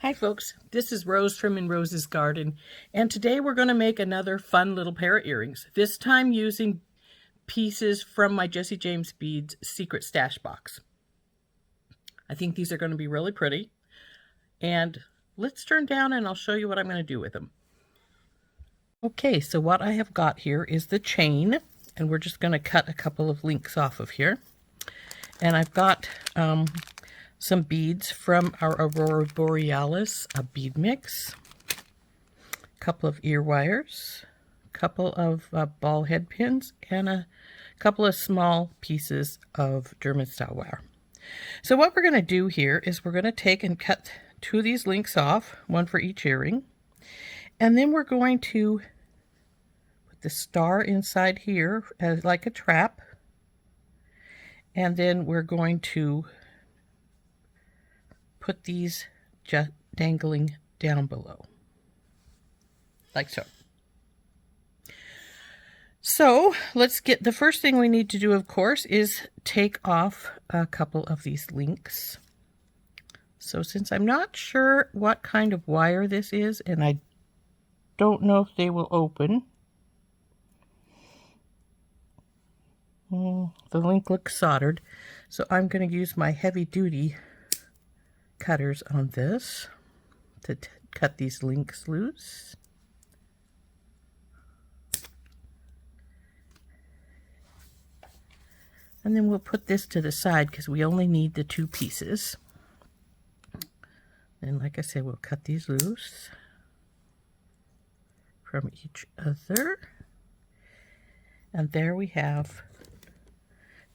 Hi folks, this is Rose from In Rose's Garden, and today we're going to make another fun little pair of earrings, this time using pieces from my Jessie James Beads secret stash box. I think these are going to be really pretty, and let's turn down and I'll show you what I'm going to do with them. Okay, so what I have got here is the chain, and we're just going to cut a couple of links off of here. And I've got some beads from our Aurora Borealis, a bead mix, a couple of ear wires, a couple of ball head pins, and a couple of small pieces of German style wire. So what we're going to do here is we're going to take and cut two of these links off, one for each earring, and then we're going to put the star inside here as like a trap, and then we're going to put these just dangling down below, like so. So let's get, the first thing we need to do, of course, is take off a couple of these links. So since I'm not sure what kind of wire this is, and I don't know if they will open, the link looks soldered, so I'm going to use my heavy duty cutters on this to cut these links loose. And then we'll put this to the side because we only need the two pieces. And like I said, we'll cut these loose from each other. And there we have,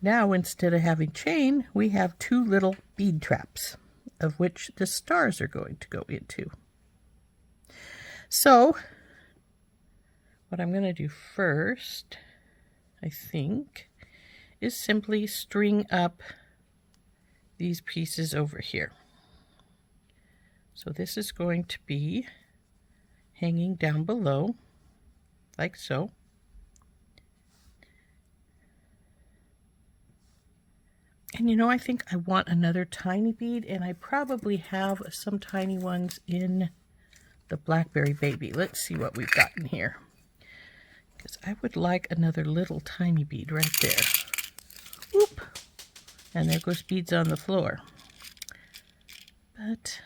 now instead of having chain, we have two little bead traps, of which the stars are going to go into. So what I'm going to do first, I think, is simply string up these pieces over here. So this is going to be hanging down below, like so. And you know, I think I want another tiny bead, and I probably have some tiny ones in the Blackberry Baby. Let's see what we've got in here, because I would like another little tiny bead right there. Whoop! And there goes beads on the floor. But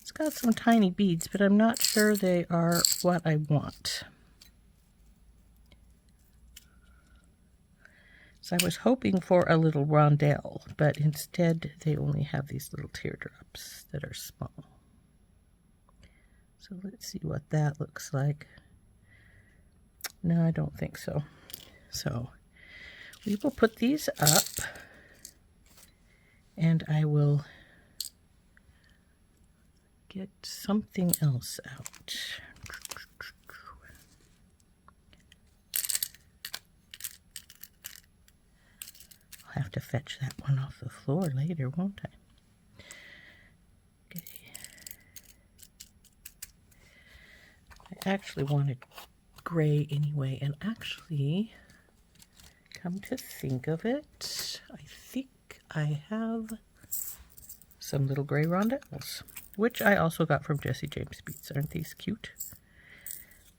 it's got some tiny beads, but I'm not sure they are what I want. So I was hoping for a little rondelle, but instead they only have these little teardrops that are small. So let's see what that looks like. No, I don't think so. So we will put these up, and I will get something else out. I'll have to fetch that one off the floor later, won't I? Okay. I actually wanted gray anyway, and actually, come to think of it, I think I have some little gray rondelles, which I also got from Jessie James Beads. Aren't these cute?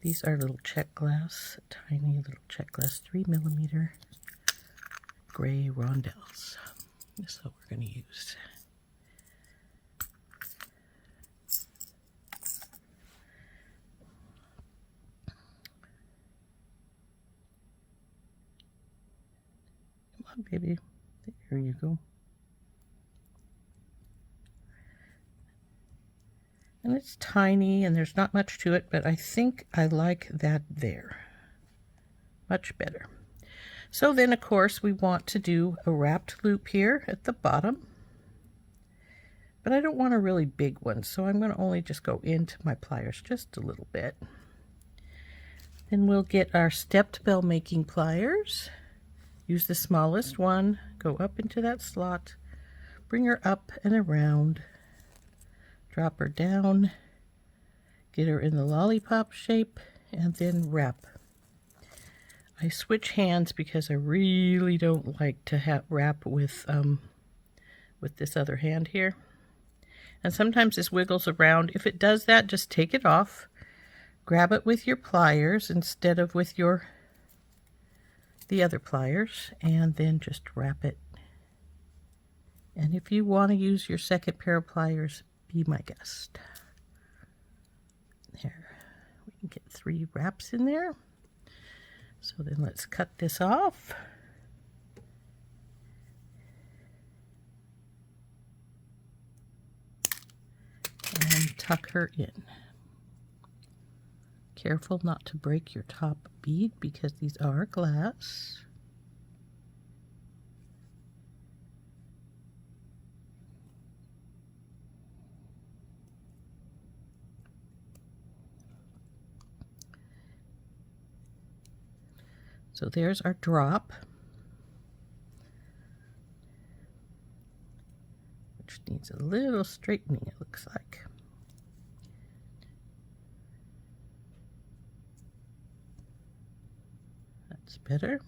These are little check glass, tiny little check glass 3mm gray rondelles. This is what we're going to use. Come on, baby. There you go. And it's tiny, and there's not much to it, but I think I like that there much better. So then, of course, we want to do a wrapped loop here at the bottom, but I don't want a really big one, so I'm going to only just go into my pliers just a little bit. Then we'll get our stepped bell making pliers, use the smallest one, go up into that slot, bring her up and around, drop her down, get her in the lollipop shape, and then wrap I switch hands because I really don't like to wrap with this other hand here. And sometimes this wiggles around. If it does that, just take it off. Grab it with your pliers instead of with the other pliers, and then just wrap it. And if you want to use your second pair of pliers, be my guest. There, we can get 3 wraps in there. So then let's cut this off. And tuck her in. Careful not to break your top bead because these are glass. So there's our drop, which needs a little straightening, it looks like. That's better.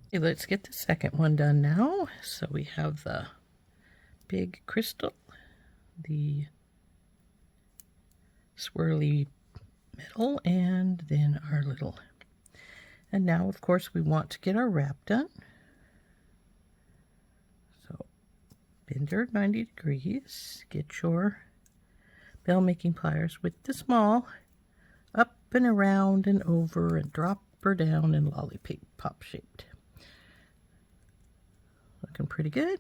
Okay, let's get the second one done now. So we have the big crystal, the swirly metal, and then our little. And now, of course, we want to get our wrap done. So bend her 90 degrees. Get your bell making pliers with the small, up and around and over, and drop her down in lollipop shaped. Looking pretty good.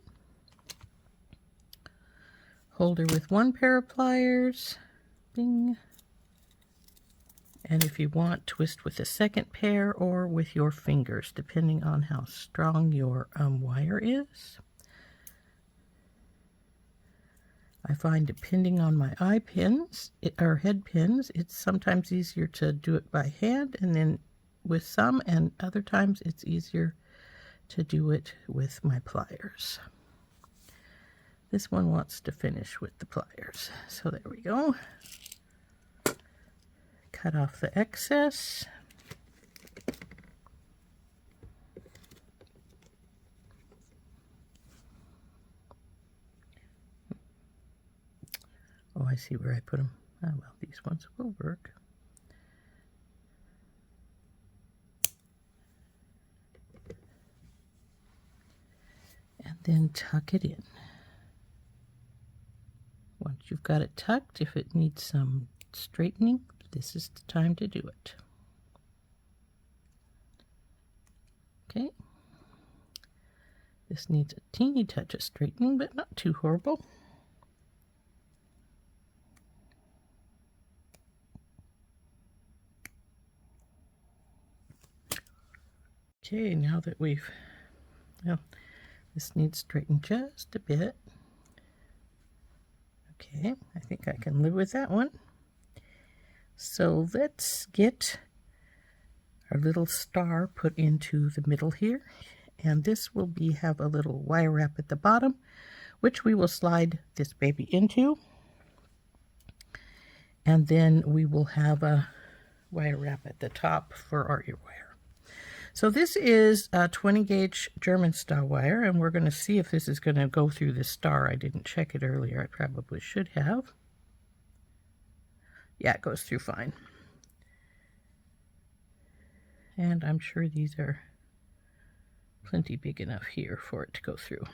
Hold her with 1 pair of pliers. Bing. And if you want, twist with a second pair or with your fingers, depending on how strong your wire is. I find depending on my eye pins, or head pins, it's sometimes easier to do it by hand, and then with some, and other times it's easier to do it with my pliers. This one wants to finish with the pliers, so there we go. Cut off the excess. Oh, I see where I put them. Oh, well, these ones will work. And then tuck it in. Once you've got it tucked, if it needs some straightening, this is the time to do it. Okay. This needs a teeny touch of straightening, but not too horrible. Okay, now that we've, well, this needs straightening just a bit. Okay, I think I can live with that one. So let's get our little star put into the middle here, and this will have a little wire wrap at the bottom, which we will slide this baby into, and then we will have a wire wrap at the top for our ear wire. So this is a 20 gauge German style wire, and we're going to see if this is going to go through the star. I didn't check it earlier. I probably should have. Yeah, it goes through fine. And I'm sure these are plenty big enough here for it to go through.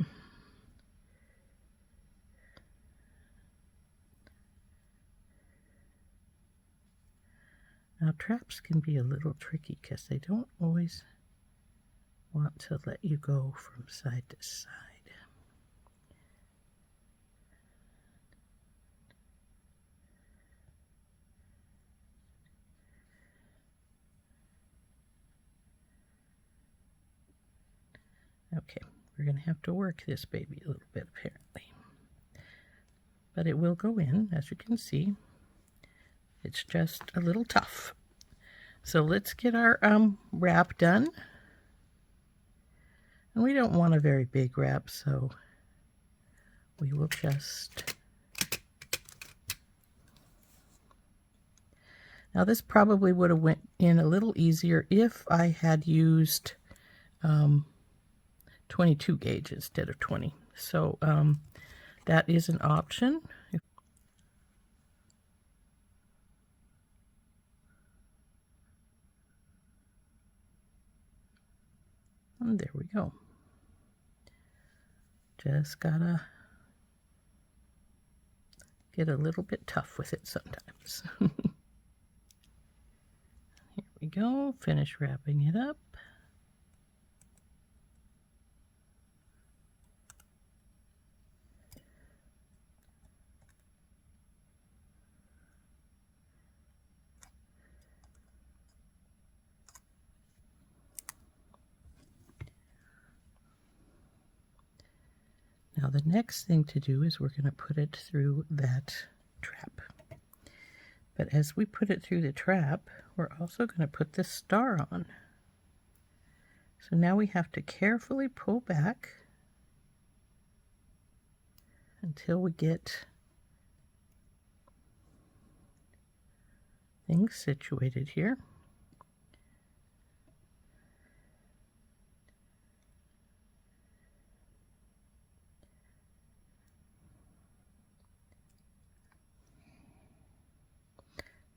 Now, traps can be a little tricky because they don't always want to let you go from side to side. Okay, we're going to have to work this baby a little bit apparently. But it will go in, as you can see. It's just a little tough. So let's get our wrap done. And we don't want a very big wrap, so we will just... Now this probably would have went in a little easier if I had used 22 gauge instead of 20. So that is an option. And there we go. Just gotta get a little bit tough with it sometimes. Here we go, finish wrapping it up. Now the next thing to do is we're going to put it through that trap. But as we put it through the trap, we're also going to put the star on. So now we have to carefully pull back until we get things situated here.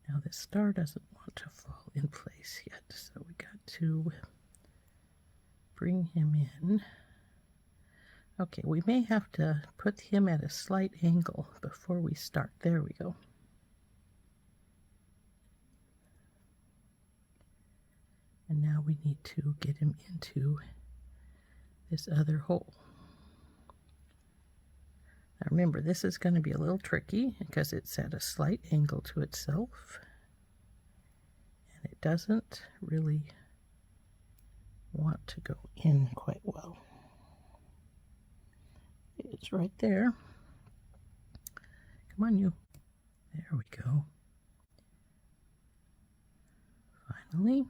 Now the star doesn't want to fall in place yet, so we got to bring him in. Okay, we may have to put him at a slight angle before we start. There we go. And now we need to get him into this other hole. Now remember, this is going to be a little tricky because it's at a slight angle to itself. And it doesn't really want to go in quite well. It's right there. Come on, you. There we go. Finally.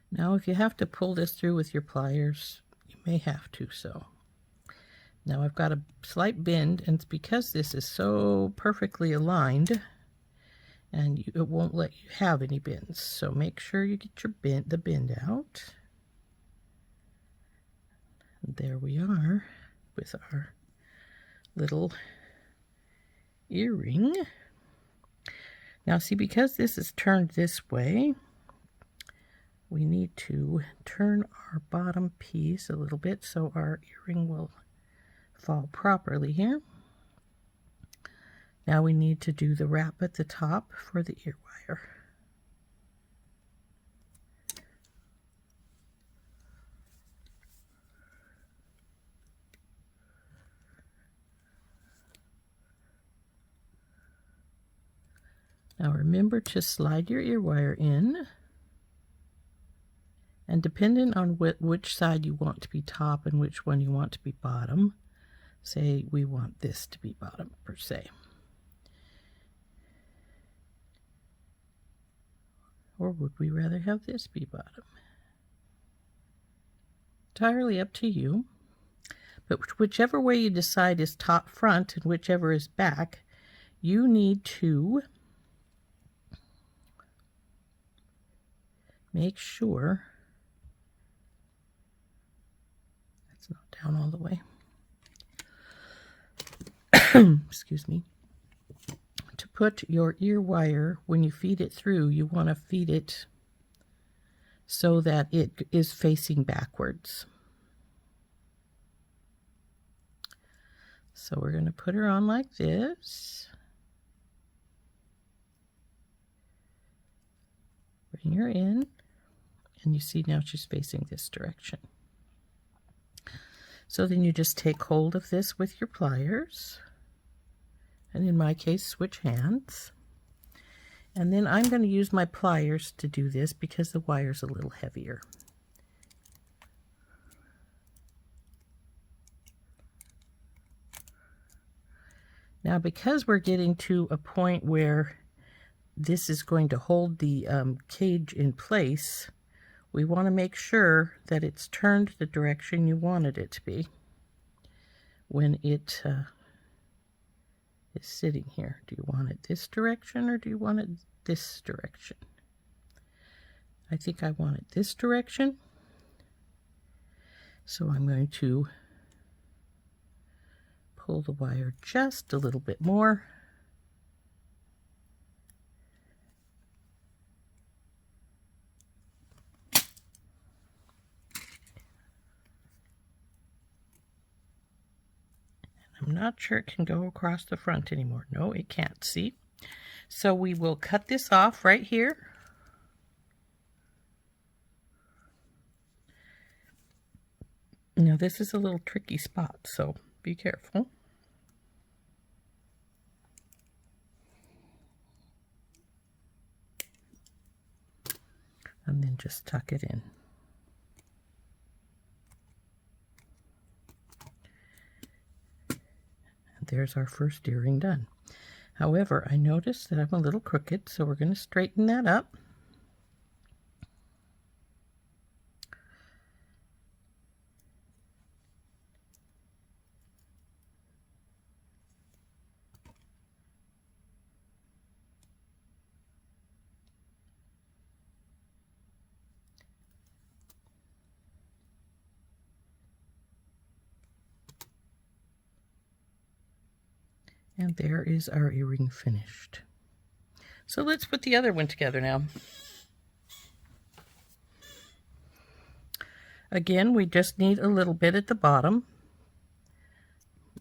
Now if you have to pull this through with your pliers, you may have to so. Now I've got a slight bend, and it's because this is so perfectly aligned, and it won't let you have any bends. So make sure you get your the bend out. And there we are with our little earring. Now see, because this is turned this way, we need to turn our bottom piece a little bit so our earring will fall properly here. Now we need to do the wrap at the top for the ear wire. Now remember to slide your ear wire in, and depending on which side you want to be top and which one you want to be bottom, say we want this to be bottom per se, or would we rather have this be bottom? Entirely up to you, but whichever way you decide is top front and whichever is back, you need to make sure that's not down all the way. Excuse me. To put your ear wire, when you feed it through, you want to feed it so that it is facing backwards. So we're going to put her on like this. Bring her in, and you see now she's facing this direction. So then you just take hold of this with your pliers, and in my case switch hands, and then I'm going to use my pliers to do this because the wire's a little heavier. Now because we're getting to a point where this is going to hold the cage in place, we want to make sure that it's turned the direction you wanted it to be when it is sitting here. Do you want it this direction or do you want it this direction? I think I want it this direction. So I'm going to pull the wire just a little bit more. I'm not sure it can go across the front anymore. No, it can't, see? So we will cut this off right here. Now this is a little tricky spot, so be careful. And then just tuck it in. And there's our first earring done. However, I noticed that I'm a little crooked, so we're going to straighten that up. And there is our earring finished. So let's put the other one together now. Again, we just need a little bit at the bottom.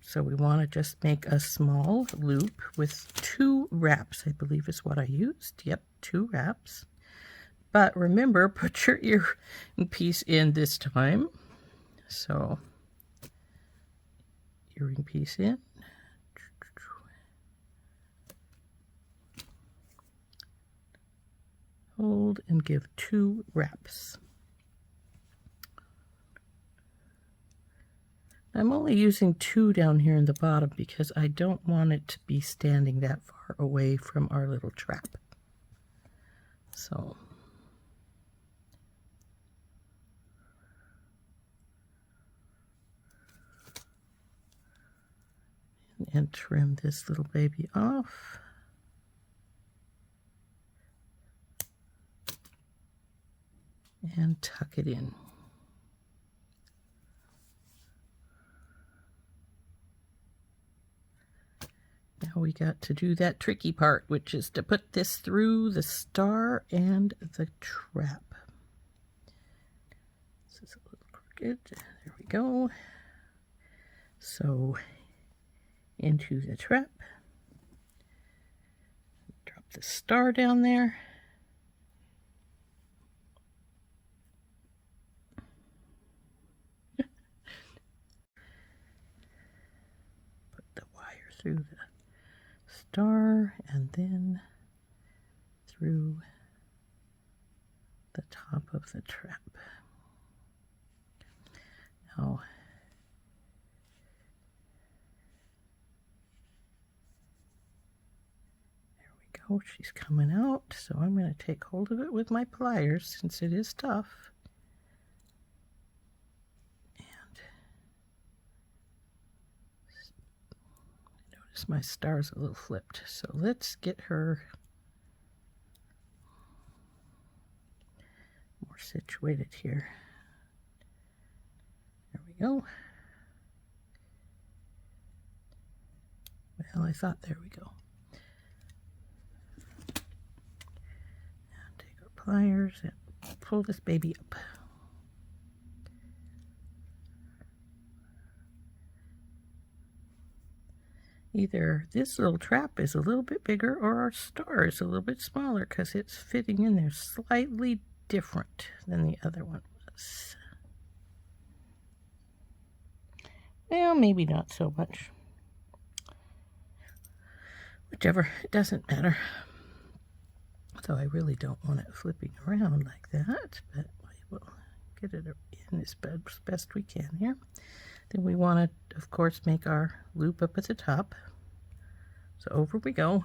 So we want to just make a small loop with 2 wraps, I believe is what I used. Yep, 2 wraps. But remember, put your earring piece in this time. So, earring piece in. Hold and give 2 wraps. I'm only using 2 down here in the bottom because I don't want it to be standing that far away from our little trap. So, and trim this little baby off. And tuck it in. Now we got to do that tricky part, which is to put this through the star and the trap. This is a little crooked. There we go. So into the trap. Drop the star down there. Through the star and then through the top of the trap. Now, there we go. She's coming out, so I'm going to take hold of it with my pliers since it is tough. My star's a little flipped, so let's get her more situated here. There we go. Well, I thought there we go. And take our pliers and pull this baby up. Either this little trap is a little bit bigger or our star is a little bit smaller because it's fitting in there slightly different than the other one was. Well, maybe not so much. Whichever, it doesn't matter. So I really don't want it flipping around like that, but we will get it in as best we can here. Then we want to, of course, make our loop up at the top. So over we go.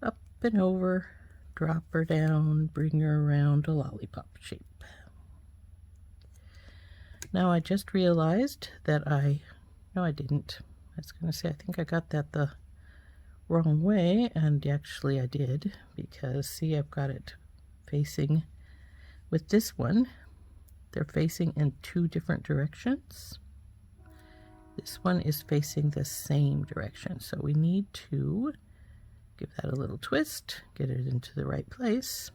Up and over, drop her down, bring her around a lollipop shape. Now I just realized that no I didn't. I was going to say I think I got that the wrong way, and actually I did, because see, I've got it facing with this one. They're facing in two different directions. This one is facing the same direction, so we need to give that a little twist, get it into the right place.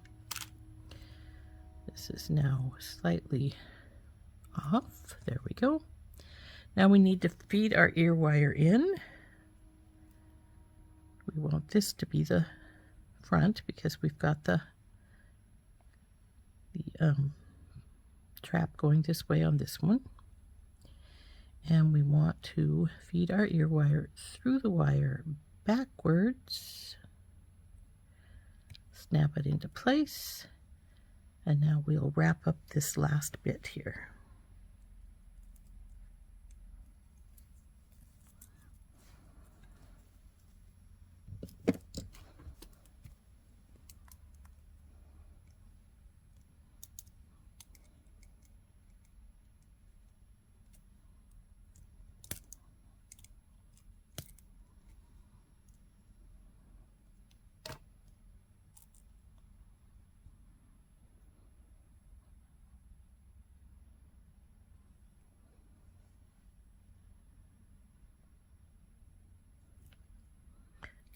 This is now slightly off. There we go. Now we need to feed our ear wire in. We want this to be the front because we've got the trap going this way on this one. And we want to feed our ear wire through the wire backwards. Snap it into place. And now we'll wrap up this last bit here.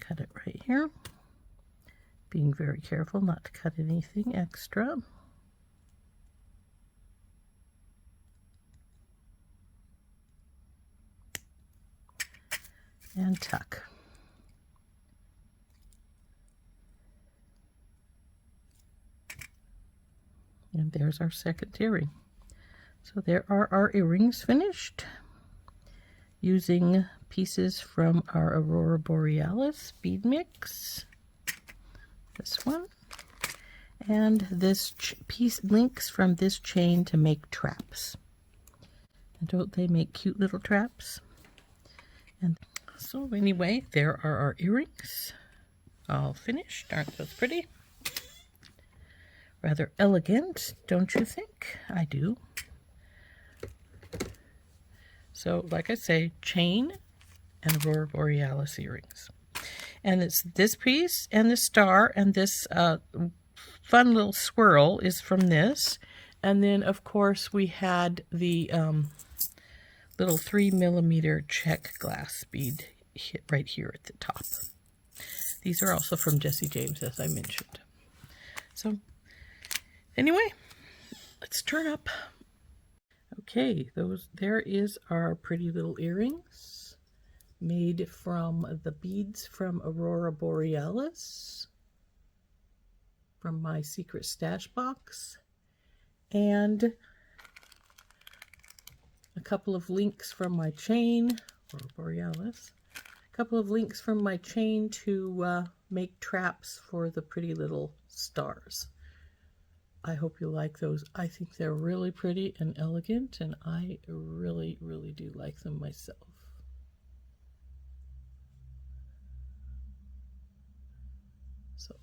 Cut it right here, being very careful not to cut anything extra. And tuck. And there's our second earring. So there are our earrings finished using pieces from our Aurora Borealis bead mix. This one. And this piece links from this chain to make traps. And don't they make cute little traps? And so anyway, there are our earrings. All finished. Aren't those pretty? Rather elegant, don't you think? I do. So, like I say, chain and Aurora Borealis earrings. And it's this piece and the star and this fun little swirl is from this. And then, of course, we had the little 3mm check glass bead right here at the top. These are also from Jesse James, as I mentioned. So, anyway, let's turn up. Okay, there is our pretty little earrings made from the beads from Aurora Borealis from my secret stash box, and a couple of links from my chain, Aurora Borealis, a couple of links from my chain to make traps for the pretty little stars. I hope you like those. I think they're really pretty and elegant, and I really, really do like them myself. So,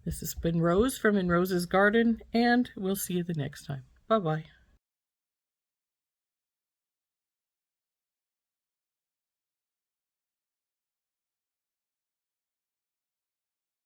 this has been Rose from In Rose's Garden, and we'll see you the next time. Bye-bye.